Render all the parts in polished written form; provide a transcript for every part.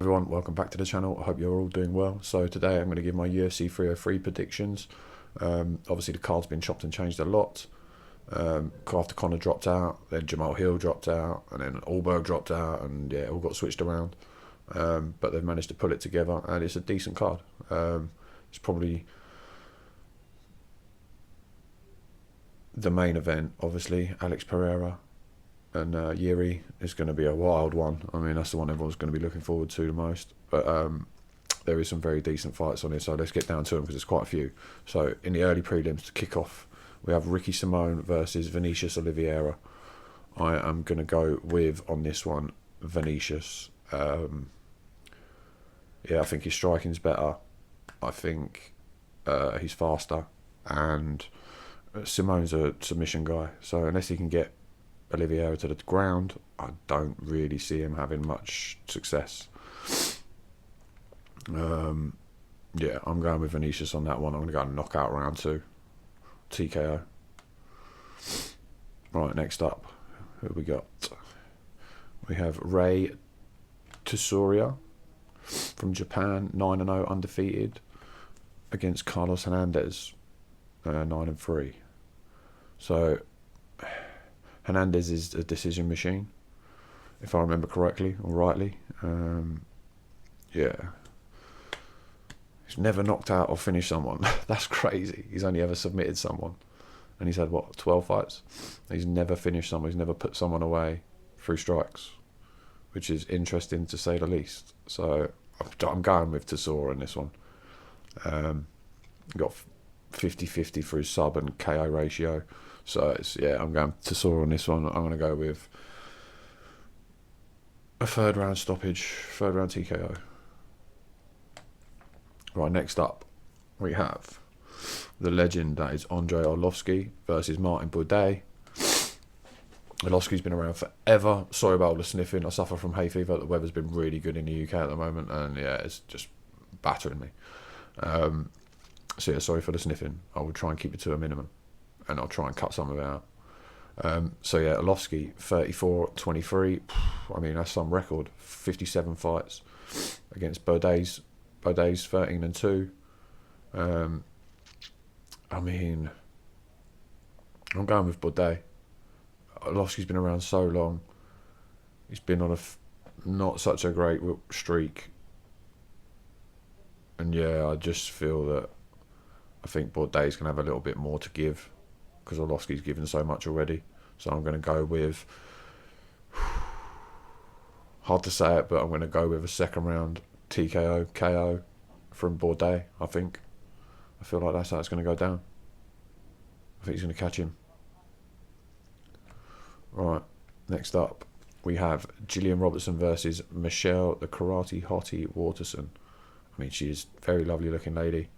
Everyone, welcome back to the channel. I hope you're all doing well. So today I'm going to give my UFC 303 predictions. Obviously the card's been chopped and changed a lot. After Conor dropped out, then Jamal Hill dropped out, and then Allberg dropped out, and yeah, it all got switched around. But they've managed to pull it together, and it's a decent card. It's probably the main event, obviously. Alex Pereira and jiri is going to be a wild one. I mean, that's the one everyone's going to be looking forward to the most. But there is some very decent fights on here, so let's get down to them because there's quite a few. So in the early prelims to kick off, we have Ricky Simone versus Vinicius Oliveira. I am going to go with, on this one, Vinicius. Yeah, I think his striking's better. I think he's faster, and Simone's a submission guy, so unless he can get Oliveira to the ground, I don't really see him having much success. Yeah, I'm going with Vinicius on that one. I'm going to go knockout round 2, TKO. Right, next up, who we got? We have Ray Tsuruya from Japan, 9-0 undefeated, against Carlos Hernandez, 9-3. So Hernandez is a decision machine, if I remember correctly or rightly. Yeah, he's never knocked out or finished someone. That's crazy. He's only ever submitted someone, and he's had what, 12 fights. He's never finished someone. He's never put someone away through strikes, which is interesting to say the least. So I'm going with Tsuruya in this one. Got 50-50 through sub and KO ratio. So it's, yeah, I'm going Tsuruya on this one. I'm going to go with a third round stoppage, third round TKO. Right, next up we have the legend that is Andrei Arlovski versus Martin Buday. Arlovski's been around forever. Sorry about all the sniffing. I suffer from hay fever. The weather's been really good in the UK at the moment, and yeah, it's just battering me. So yeah, sorry for the sniffing. I will try and keep it to a minimum, and I'll try and cut some of it out. So yeah, Arlovski, 34-23. I mean, that's some record. 57 fights against Buday's 13-2. I mean, I'm going with Buday. Arlovski's been around so long. He's been on a not such a great streak. And yeah, I just feel that I think Buday's going to have a little bit more to give, because Arlovski's given so much already. So I'm going to go with, hard to say it, but I'm going to go with a second round TKO, KO from Buday, I think. I feel like that's how it's going to go down. I think he's going to catch him. Right, next up, we have Gillian Robertson versus Michelle, the Karate Hottie Waterson. I mean, she's a very lovely looking lady.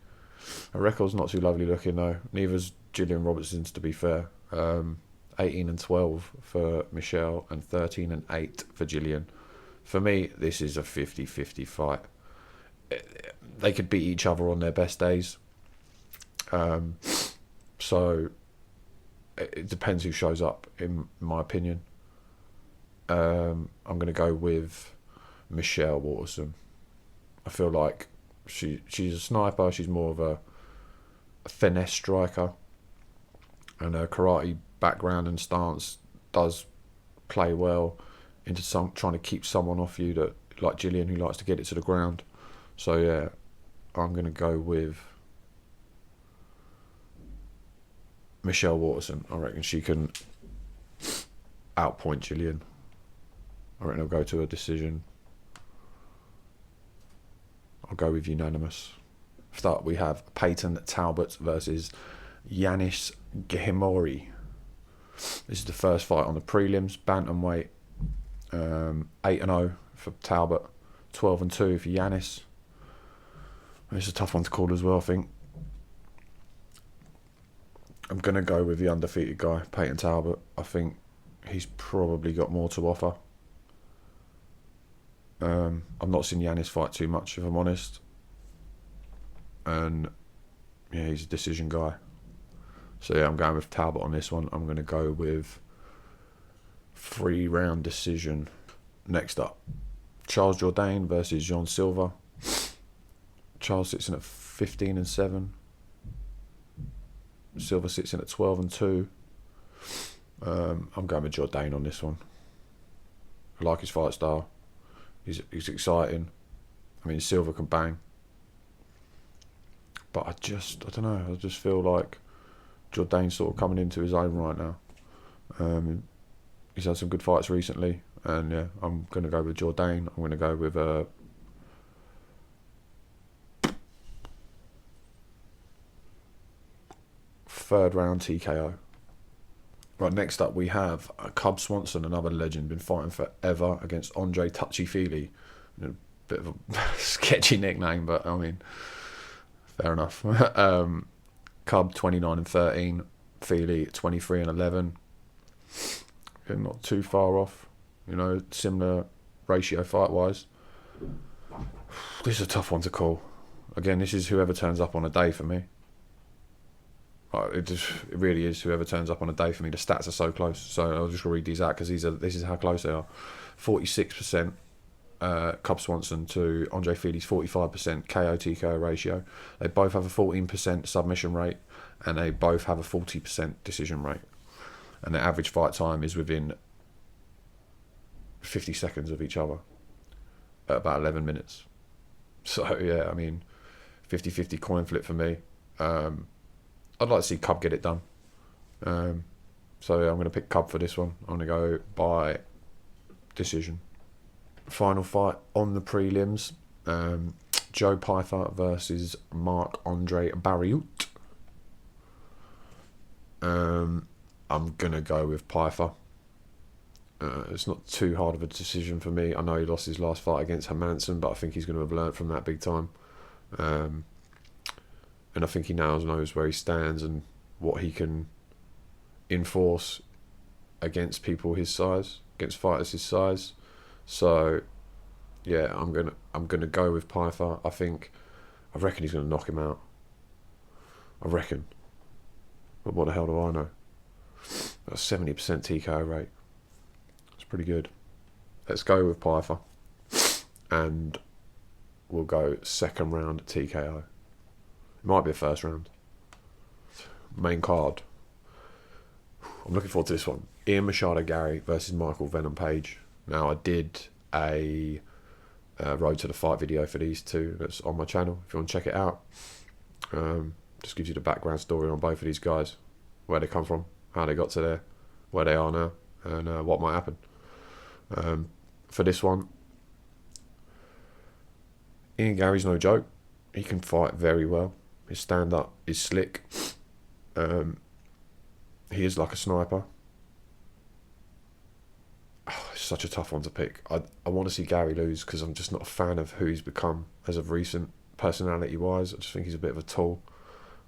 Her record's not too lovely looking though. Neither's Gillian Robertson's, to be fair. 18-12 for Michelle and 13-8 for Gillian. For me, this is a 50-50 fight. They could beat each other on their best days. So it depends who shows up, in my opinion. I'm going to go with Michelle Waterson. I feel like she's a sniper. She's more of a finesse striker, and her karate background and stance does play well into trying to keep someone off you, that like Gillian, who likes to get it to the ground. So yeah, I'm going to go with Michelle Waterson. I reckon she can outpoint Gillian. I reckon I'll go to a decision. I'll go with unanimous. First up, we have Peyton Talbot versus Yanis Gehimori. This is the first fight on the prelims. Bantamweight, 8-0 for Talbot, 12-2 for Yanis. It's a tough one to call as well, I think. I'm going to go with the undefeated guy, Peyton Talbot. I think he's probably got more to offer. I've not seen Yanis fight too much, if I'm honest. And yeah, he's a decision guy. So yeah, I'm going with Talbot on this one. I'm going to go with 3-round decision. Next up, Charles Jourdain versus Jean Silva. Charles sits in at 15-7. Silva sits in at 12-2. I'm going with Jourdain on this one. I like his fight style. He's exciting. I mean, Silva can bang. But I don't know. I just feel like Jourdain's sort of coming into his own right now. He's had some good fights recently. And yeah, I'm going to go with Jourdain. I'm going to go with third round TKO. Right, next up we have Cub Swanson, another legend, been fighting forever against Andre Touchy-Feely. A bit of a sketchy nickname, but I mean, fair enough. Cub 29-13, Feely 23-11. Not too far off, you know, similar ratio fight-wise. This is a tough one to call. Again, this is whoever turns up on a day for me. It really is whoever turns up on a day for me. The stats are so close, so I'll just read these out because this is how close they are. 46% Cub Swanson to Andre Feely's 45% KO TKO ratio. They both have a 14% submission rate, and they both have a 40% decision rate. And their average fight time is within 50 seconds of each other, at about 11 minutes. So yeah, I mean, 50-50 coin flip for me. I'd like to see Cub get it done. So yeah, I'm going to pick Cub for this one. I'm going to go by decision. Final fight on the prelims. Joe Pyfer versus Marc-Andre Barriault. I'm going to go with Pyfer. It's not too hard of a decision for me. I know he lost his last fight against Hermansson, but I think he's going to have learnt from that big time. And I think he now knows where he stands and what he can enforce against people his size, against fighters his size. So yeah, I'm gonna go with Pyfer. I reckon he's gonna knock him out. I reckon. But what the hell do I know? That's 70% TKO rate. It's pretty good. Let's go with Pyfer. And we'll go second round TKO. It might be a first round. Main card. I'm looking forward to this one. Ian Machado Garry versus Michael Venom Page. Now, I did a Road to the Fight video for these two. That's on my channel if you want to check it out. Just gives you the background story on both of these guys. Where they come from, how they got to there, where they are now, and what might happen. For this one, Ian Garry's no joke. He can fight very well. His stand-up is slick. He is like a sniper. It's such a tough one to pick. I want to see Garry lose because I'm just not a fan of who he's become as of recent, personality-wise. I just think he's a bit of a tool.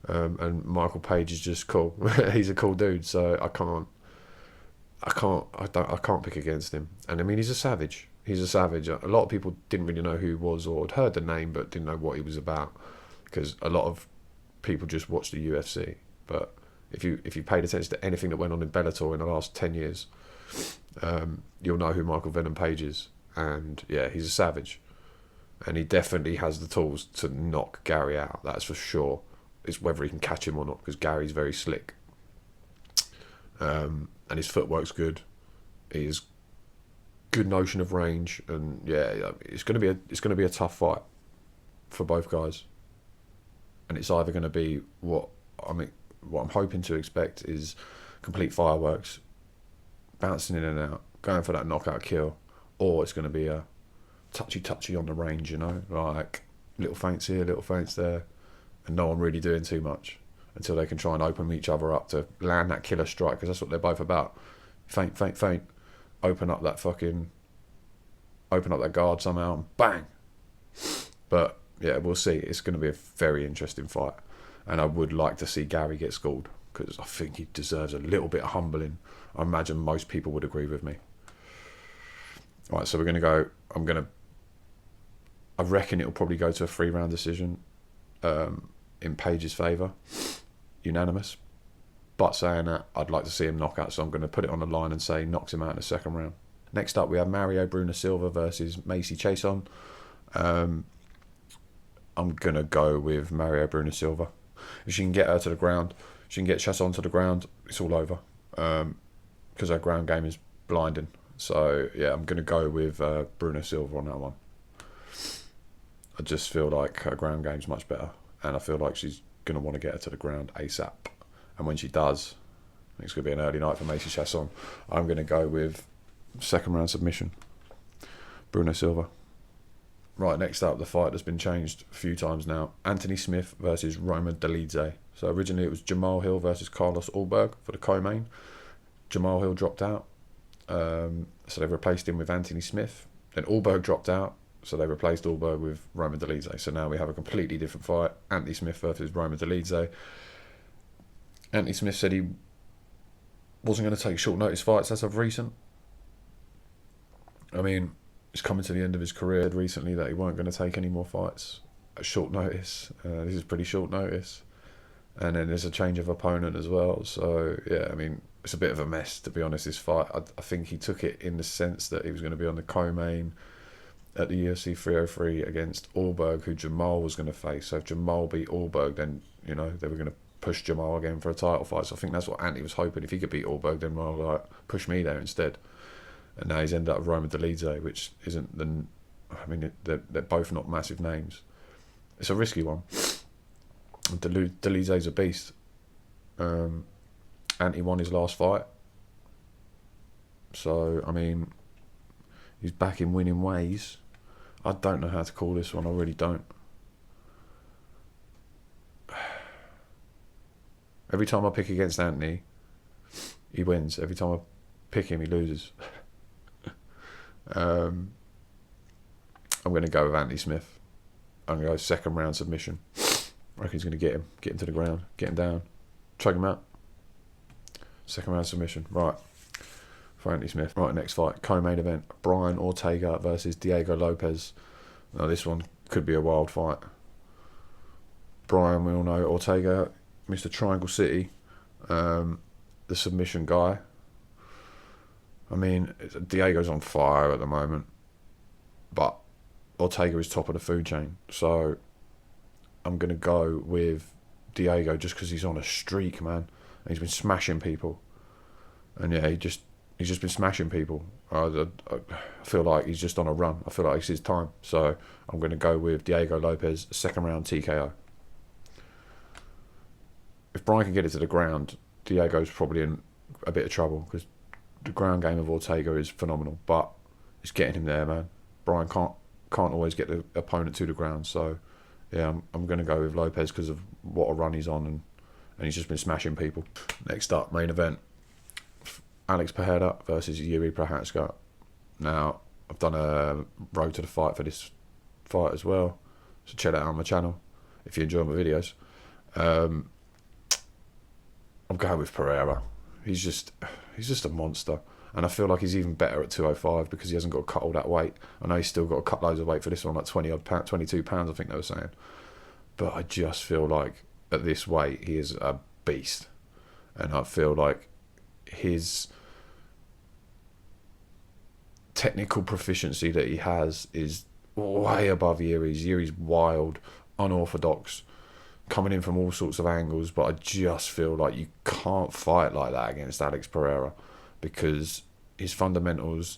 And Michael Page is just cool. He's a cool dude, so I can't pick against him. And I mean, he's a savage. He's a savage. A lot of people didn't really know who he was or had heard the name, but didn't know what he was about, because a lot of people just watched the UFC. But if you paid attention to anything that went on in Bellator in the last 10 years, you'll know who Michael Venom Page is. And yeah, he's a savage, and he definitely has the tools to knock Garry out. That's for sure. It's whether he can catch him or not, because Gary's very slick, and his footwork's good. He's good notion of range, and yeah, it's going to be a tough fight for both guys. And it's either going to be what I'm hoping to expect is complete fireworks, bouncing in and out, going for that knockout kill, or it's going to be a touchy on the range, you know, like little feints here, little feints there, and no one really doing too much until they can try and open each other up to land that killer strike, because that's what they're both about. Feint, open up that guard somehow, and bang. But yeah, we'll see. It's going to be a very interesting fight, and I would like to see Garry get schooled, because I think he deserves a little bit of humbling. I imagine most people would agree with me. All right, so we're going to go. I reckon it'll probably go to a 3-round decision in Page's favour, unanimous. But saying that, I'd like to see him knock out, so I'm going to put it on the line and say knocks him out in the second round. Next up, we have Mario Bruno Silva versus Macy Chiasson. I'm going to go with Mario Bruno Silva. If she can get her to the ground, she can get Chiasson to the ground, it's all over. Because her ground game is blinding. So, yeah, I'm going to go with Bruno Silva on that one. I just feel like her ground game's much better. And I feel like she's going to want to get her to the ground ASAP. And when she does, I think it's going to be an early night for Macy Chiasson. I'm going to go with second round submission. Bruno Silva. Right, next up, the fight has been changed a few times now. Anthony Smith versus Roman Dolidze. So originally it was Jamal Hill versus Carlos Ulberg for the co-main. Jamal Hill dropped out. So they've replaced him with Anthony Smith. Then Ulberg dropped out. So they replaced Ulberg with Roman Dolidze. So now we have a completely different fight. Anthony Smith versus Roman Dolidze. Anthony Smith said he wasn't going to take short notice fights as of recent. I mean, he's coming to the end of his career recently that he weren't going to take any more fights at short notice. This is pretty short notice. And then there's a change of opponent as well. So, yeah, I mean, it's a bit of a mess, to be honest, this fight. I think he took it in the sense that he was going to be on the co-main at the UFC 303 against Ulberg, who Jamal was going to face. So if Jamal beat Ulberg, then, you know, they were going to push Jamal again for a title fight. So I think that's what Anthony was hoping. If he could beat Ulberg, then well, like, push me there instead. And now he's ended up with Roman Dolidze, which isn't the... I mean, they're both not massive names. It's a risky one. Dolidze's a beast. Anthony won his last fight. So, I mean, he's back in winning ways. I don't know how to call this one. I really don't. Every time I pick against Anthony, he wins. Every time I pick him, he loses. I'm going to go with Anthony Smith. I'm going to go second round submission. I reckon he's going to get him to the ground, get him down, choke him out. Second round submission. Right, for Anthony Smith. Right, next fight, co-main event, Brian Ortega versus Diego Lopez. Now this one could be a wild fight. Brian, we all know, Ortega, Mr. Triangle City, the submission guy. I mean, Diego's on fire at the moment, but Ortega is top of the food chain. So I'm going to go with Diego just because he's on a streak, man. And he's been smashing people. And yeah, he's just been smashing people. I feel like he's just on a run. I feel like it's his time. So I'm going to go with Diego Lopez, second round TKO. If Brian can get it to the ground, Diego's probably in a bit of trouble because the ground game of Ortega is phenomenal, but it's getting him there, man. Brian can't always get the opponent to the ground, so yeah, I'm going to go with Lopez because of what a run he's on, and he's just been smashing people. Next up, main event, Alex Pereira versus Jiri Prochazka. Now, I've done a road to the fight for this fight as well, so check that out on my channel if you enjoy my videos. I'm going with Pereira. He's just a monster. And I feel like he's even better at 205 because he hasn't got to cut all that weight. I know he's still got to cut loads of weight for this one, like 22 pounds, I think they were saying. But I just feel like at this weight, he is a beast. And I feel like his technical proficiency that he has is way above Yuri's. Yuri's wild, unorthodox, coming in from all sorts of angles, but I just feel like you can't fight like that against Alex Pereira because his fundamentals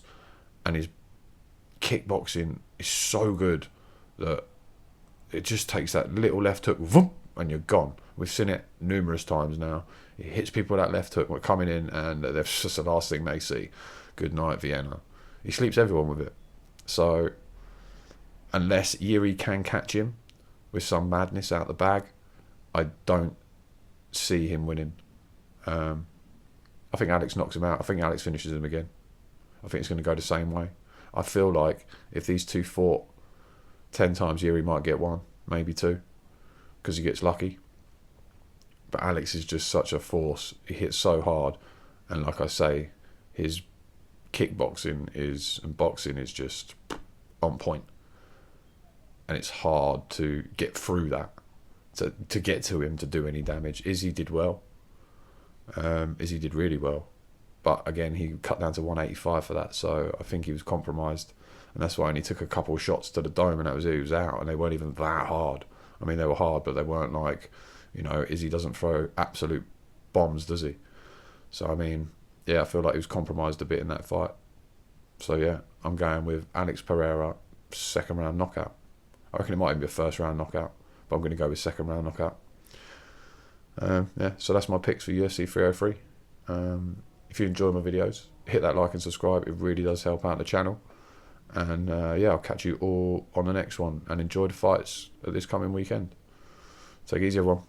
and his kickboxing is so good that it just takes that little left hook, vroom, and you're gone. We've seen it numerous times now. He hits people with that left hook, we're coming in, and that's just the last thing they see. Good night, Vienna. He sleeps everyone with it. So, unless Yuri can catch him with some madness out the bag, I don't see him winning. I think Alex knocks him out. I think Alex finishes him again. I think it's going to go the same way. I feel like if these two fought 10 times, Yuri might get one, maybe two, because he gets lucky. But Alex is just such a force. He hits so hard. And like I say, his kickboxing and boxing is just on point. And it's hard to get through that, to get to him to do any damage. Izzy did well, Izzy did really well, but again, he cut down to 185 for that, so I think he was compromised, and that's why he only took a couple of shots to the dome, and that was it. He was out, and they weren't even that hard. I mean, they were hard, but they weren't like, Izzy doesn't throw absolute bombs, does he? So I mean, yeah, I feel like he was compromised a bit in that fight. So yeah, I'm going with Alex Pereira, second round knockout. I reckon it might even be a first round knockout, but I'm going to go with second round knockout. Yeah, so that's my picks for UFC 303. If you enjoy my videos, hit that like and subscribe. It really does help out the channel. And yeah, I'll catch you all on the next one. And enjoy the fights at this coming weekend. Take it easy, everyone.